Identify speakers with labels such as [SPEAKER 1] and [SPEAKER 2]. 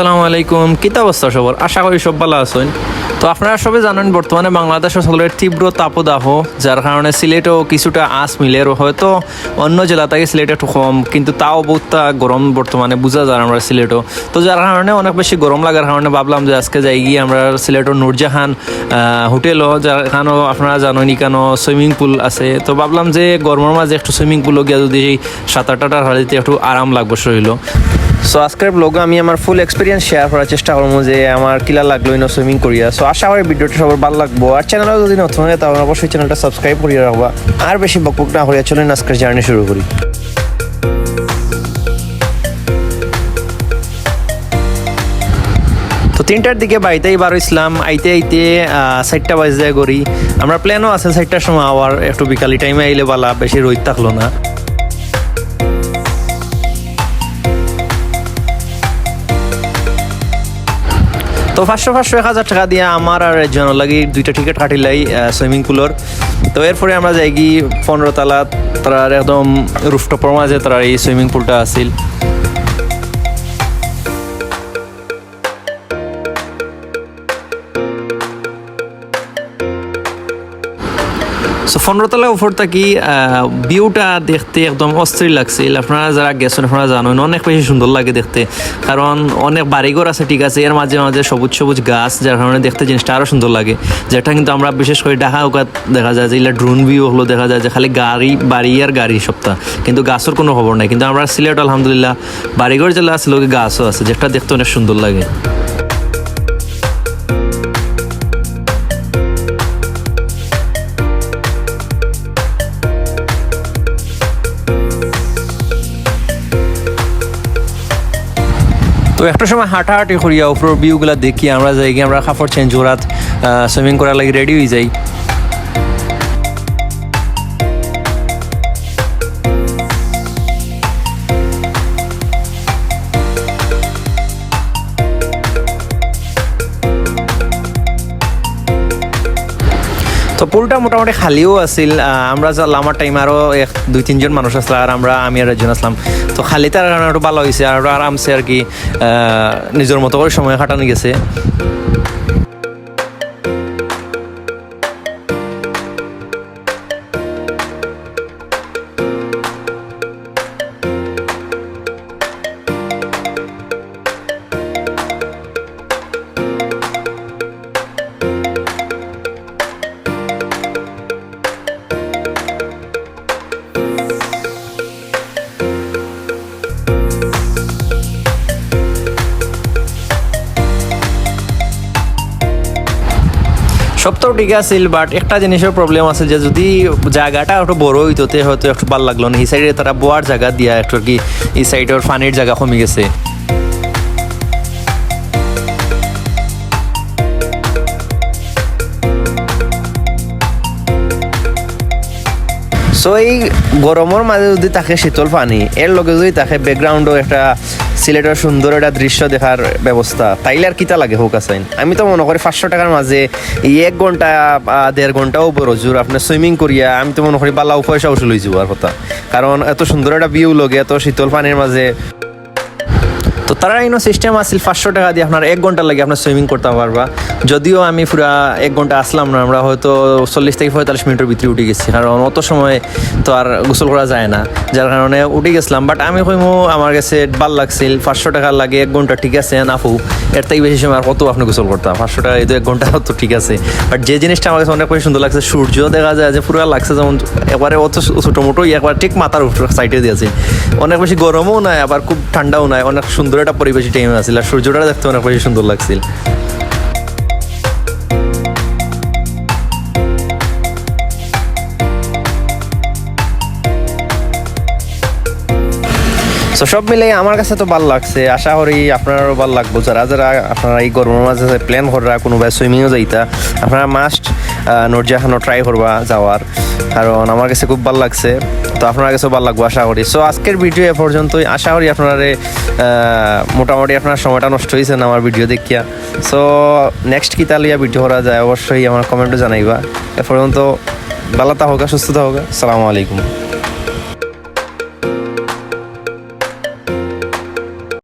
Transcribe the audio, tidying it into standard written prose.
[SPEAKER 1] আসসালামু আলাইকুম, কিতা অবস্থা সবার? আশা করি সব ভালো আছেন। তো আপনারা সবাই জানেন বর্তমানে বাংলাদেশ অঞ্চলের তীব্র তাপদাহ, যার কারণে সিলেটও কিছুটা আঁচ মিলে, হয়তো অন্য জেলা থেকে সিলেট একটু কম, কিন্তু তাও বহুতটা গরম বর্তমানে বোঝা যায় আমরা সিলেটও। তো যার কারণে অনেক বেশি গরম লাগার কারণে ভাবলাম যে আজকে যাই গিয়ে আমরা সিলেটের নূরজাহান হোটেলও, যার এখানেও আপনারা জানেন কেন সুইমিং পুল আছে। তো ভাবলাম যে গরমের মাঝে একটু সুইমিং পুলও গিয়ে যদি সাঁতার টাটার হারিতে একটু আরাম লাগবে শরীরও। সো আজকের ব্লগে আমি আমার ফুল এক্সপিরিয়েন্স শেয়ার করার চেষ্টা করবো যে আমার কিলা লাগলো ইনো সুইমিং করিয়া। সো আশা করি ভিডিওটা সবার ভালো লাগবো। আর চ্যানেলও যদি নতুন হয় তাহলে অবশ্যই চ্যানেলটা সাবস্ক্রাইব করিয়া রাখবা। আর বেশি বকবক না করিয়া চলেন আজকের জার্নি শুরু করি। তো 3টার দিকে বাড়িতেই বার হইছিলাম, আইতে আইতে 4টা বাজে করি। আমরা প্ল্যানও আছে 4টার সময় আবার একটু বিকালি টাইমে আইলে বালা, বেশি রোদ থাকলো না। তো 500-1000 টাকা দিয়ে আমার আর একজনের লাগি 2টা টিকিট কাটিলাই সুইমিং পুলের। তো এরপরে আমরা যাই কি 15 তলা তার একদম রুফটপের মাঝে তার এই সুইমিং পুলটা আছিল। সো 15 তলার উপর থাকি ভিউটা দেখতে একদম অস্থির লাগছিল। আপনারা যারা গেছেন আপনারা জানেন অনেক বেশি সুন্দর লাগে দেখতে, কারণ অনেক বাড়িঘর আছে, ঠিক আছে, এর মাঝে মাঝে সবুজ সবুজ গাছ, যার কারণে দেখতে জিনিসটা আরও সুন্দর লাগে। যেটা কিন্তু আমরা বিশেষ করে ঢাকা ওকাত দেখা যায় যে এগুলো ড্রোন ভিউ হলো, দেখা যায় যে খালি গাড়ি বাড়ি আর গাড়ি সপ্তাহ, কিন্তু গাছের কোনো খবর নাই। কিন্তু আমরা সিলেট আলহামদুলিল্লাহ বাড়িঘর জেলা আছে, লোকে গাছও আছে, যেটা দেখতে অনেক সুন্দর লাগে। তো একটা সময় হাঁটাহাঁটি করিয়া উপরের ভিউগুলো দেখি আমরা যাই গিয়ে আমরা কাপড় চেঞ্জ করাত সুইমিং করার লাগে রেডি হয়ে যাই। তো পুলটা মোটামুটি খালিও আছিল। আমরা আমার টাইম আরও 2-3 জন মানুষ আসলে, আর আমি আর একজন আসলাম। তো খালি তার কারণে একটু ভালো হয়েছে, আর আরামসে আর কি নিজের মতো করে সময় কাটানো গেছে। সবটাও ঠিক আছিল, বাট একটা জিনিসের প্রবলেম আছে যে যদি জায়গাটা একটু বড় হইতো হয়তো একটু ভালো লাগলো না। এই সাইডে তারা বোয়ার জায়গা দিয়া একটু আর কি এই সাইডের পানির জায়গা কমে গেছে। সো এই গরমের মাঝে যদি থাকে শীতল পানি, এর লগে যদি থাকে ব্যাকগ্রাউন্ডও একটা সিলেটের সুন্দর একটা দৃশ্য দেখার ব্যবস্থা, তাইলে আর কিতা লাগে হোক আসাইন। আমি তো মনে করি 500 টাকার মাঝে এই 1 ঘন্টা 1.5 ঘন্টাও বড় জোর আপনি সুইমিং করিয়া আমি তো মনে করি বালাও পয়সা উসুল হয়ে যাওয়ার কথা, কারণ এত সুন্দর একটা ভিউ লগে এত শীতল পানির মাঝে। তো তারা ইনো সিস্টেম আসছিল 500 টাকা দিয়ে আপনার 1 ঘন্টা লাগে আপনার সুইমিং করতে পারবা। যদিও আমি পুরা 1 ঘন্টা আসলাম না, আমরা হয়তো 40-45 মিনিটের ভিতরে উঠে গেছি, কারণ অত সময় তো আর গোসল করা যায় না, যার কারণে উঠে গেছিলাম। বাট আমি কইমো আমার কাছে ভাল লাগছিল। 500 টাকা লাগে 1 ঘন্টা, ঠিক আছে নাফু, এর থেকে বেশি সময় আর কত আপনি গোসল করতাম। 500 টাকা এই তো 1 ঘন্টা তো ঠিক আছে। বাট যে জিনিসটা আমার কাছে অনেক বেশি সুন্দর লাগছে, সূর্য দেখা যায় যে পুরো লাগছে যেমন একবারে অত ছোটো মোটো একবার ঠিক মাথার উপর সাইডে দিয়েছে। অনেক বেশি গরমও নাই আবার খুব ঠান্ডাও নাই, অনেক সুন্দর একটা পরিবেশী টাইম আছিল, আর সূর্যটা দেখতে অনেক বেশি সুন্দর লাগছিল। তো সব মিলে আমার কাছে তো ভালো লাগছে, আশা করি আপনারও ভালো লাগবো। যারা যারা আপনারা এই গরমের মাঝে প্ল্যান করা কোনোবাই সুইমিংও যাইতা, আপনারা মাস্ট নূরজাহানও ট্রাই করবা যাওয়ার, কারণ আমার কাছে খুব ভালো লাগছে। তো আপনার কাছেও ভালো লাগবো আশা করি। সো আজকের ভিডিও এ পর্যন্তই। আশা করি আপনারা মোটামুটি আপনার সময়টা নষ্ট হয়েছে না আমার ভিডিও দেখিয়া। সো নেক্সট কি তালিয়া ভিডিও করা যায় অবশ্যই আমার কমেন্টে জানাইবা। এ পর্যন্ত ভালো থাকা, সুস্থ থাকা। আসসালামু আলাইকুম।